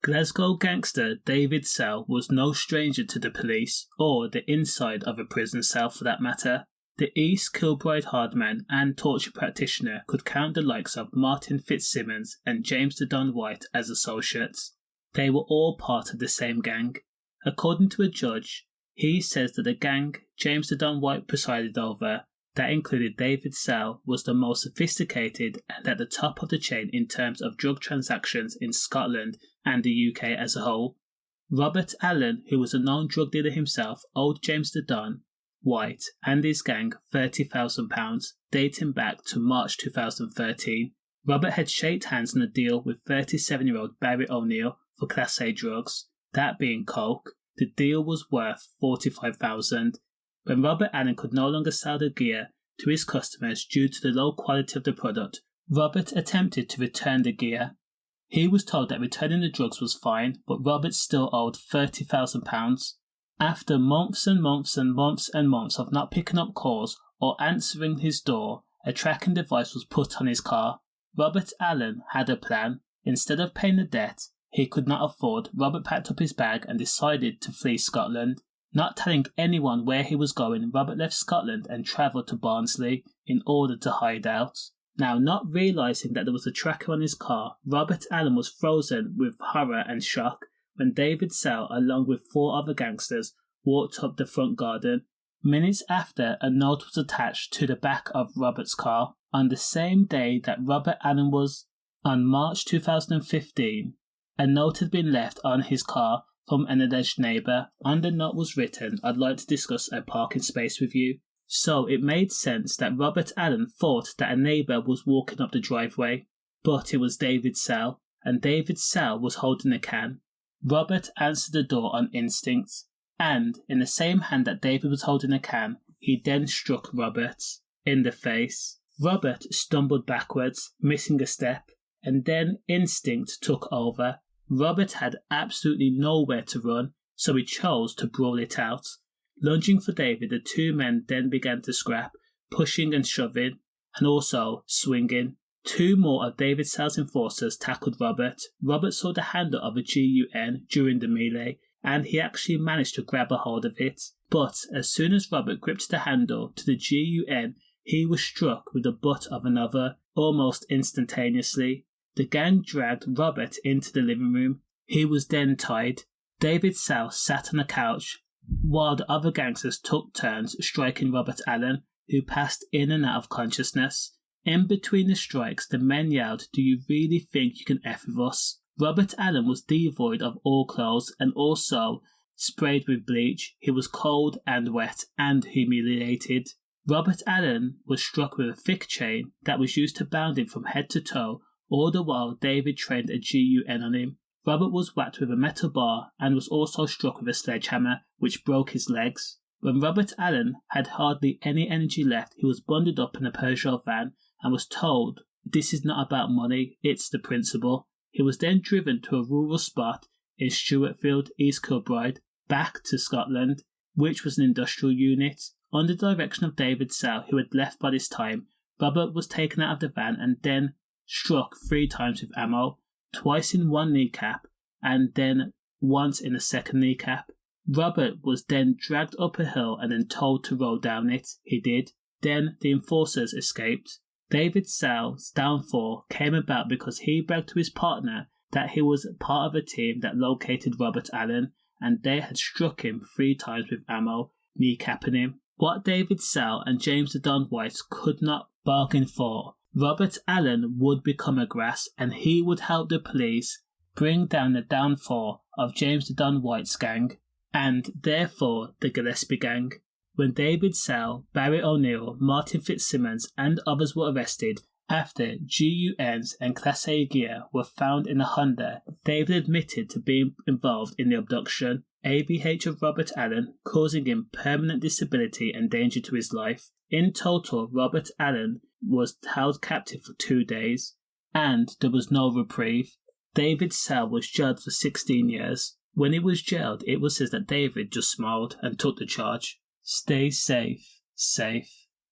Glasgow gangster David Sell was no stranger to the police, or the inside of a prison cell for that matter. The East Kilbride hardman and torture practitioner could count the likes of Martyn Fitzsimmons and James the Don White as associates. They were all part of the same gang. According to a judge, he says that the gang James the Don White presided over, that included David Sell, was the most sophisticated and at the top of the chain in terms of drug transactions in Scotland and the UK as a whole. Robert Allan, who was a known drug dealer himself, owed James the Don White and his gang £30,000, dating back to March 2013. Robert had shaked hands on a deal with 37-year-old Barry Oneil for Class A drugs, that being coke. The deal was worth $45,000. When Robert Allan could no longer sell the gear to his customers due to the low quality of the product, Robert attempted to return the gear. He was told that returning the drugs was fine, but Robert still owed £30,000. After months and months and months and months of not picking up calls or answering his door, a tracking device was put on his car. Robert Allan had a plan. Instead of paying the debt he could not afford, Robert packed up his bag and decided to flee Scotland. Not telling anyone where he was going, Robert left Scotland and travelled to Barnsley in order to hide out. Now, not realising that there was a tracker on his car, Robert Allan was frozen with horror and shock when David Sell, along with 4 other gangsters, walked up the front garden. Minutes after, a note was attached to the back of Robert's car. On the same day that Robert Allan was, on March 2015, a note had been left on his car from an alleged neighbour. On the note was written, "I'd like to discuss a parking space with you." So it made sense that Robert Allan thought that a neighbour was walking up the driveway, but it was David Sell, and David Sell was holding a can. Robert answered the door on instinct, and in the same hand that David was holding a can, he then struck Robert in the face. Robert stumbled backwards, missing a step, and then instinct took over. Robert had absolutely nowhere to run, so he chose to brawl it out. Lunging for David, the 2 men then began to scrap, pushing and shoving, and also swinging. 2 more of David Sell's enforcers tackled Robert. Robert saw the handle of a GUN during the melee, and he actually managed to grab a hold of it. But as soon as Robert gripped the handle to the GUN, he was struck with the butt of another, almost instantaneously. The gang dragged Robert into the living room. He was then tied. David Sell sat on a couch, while the other gangsters took turns striking Robert Allan, who passed in and out of consciousness. In between the strikes, the men yelled, "Do you really think you can F with us?" Robert Allan was devoid of all clothes and also sprayed with bleach. He was cold and wet and humiliated. Robert Allan was struck with a thick chain that was used to bound him from head to toe. All the while, David trained a GUN on him. Robert was whacked with a metal bar and was also struck with a sledgehammer, which broke his legs. When Robert Allan had hardly any energy left, he was bundled up in a Peugeot van and was told, "This is not about money, it's the principle." He was then driven to a rural spot in Stewartfield, East Kilbride, back to Scotland, which was an industrial unit. Under the direction of David Sell, who had left by this time, Robert was taken out of the van and then struck 3 times with ammo, twice in one kneecap and then once in a second kneecap. Robert was then dragged up a hill and then told to roll down it. He did. Then the enforcers escaped. David Sell's downfall came about because he bragged to his partner that he was part of a team that located Robert Allan, and they had struck him 3 times with ammo, kneecapping him. What David Sell and James the Don White could not bargain for, Robert Allan would become a grass, and he would help the police bring down the downfall of James the Don White's gang, and therefore the Gillespie gang. When David Sell, Barry Oneil, Martyn Fitzsimmons and others were arrested after GUNs and Class A gear were found in a Honda, David admitted to being involved in the abduction, ABH of Robert Allan, causing him permanent disability and danger to his life. In total, Robert Allan was held captive for 2 days, and there was no reprieve. David Sell was jailed for 16 years. When he was jailed, it was said that David just smiled and took the charge. Stay safe.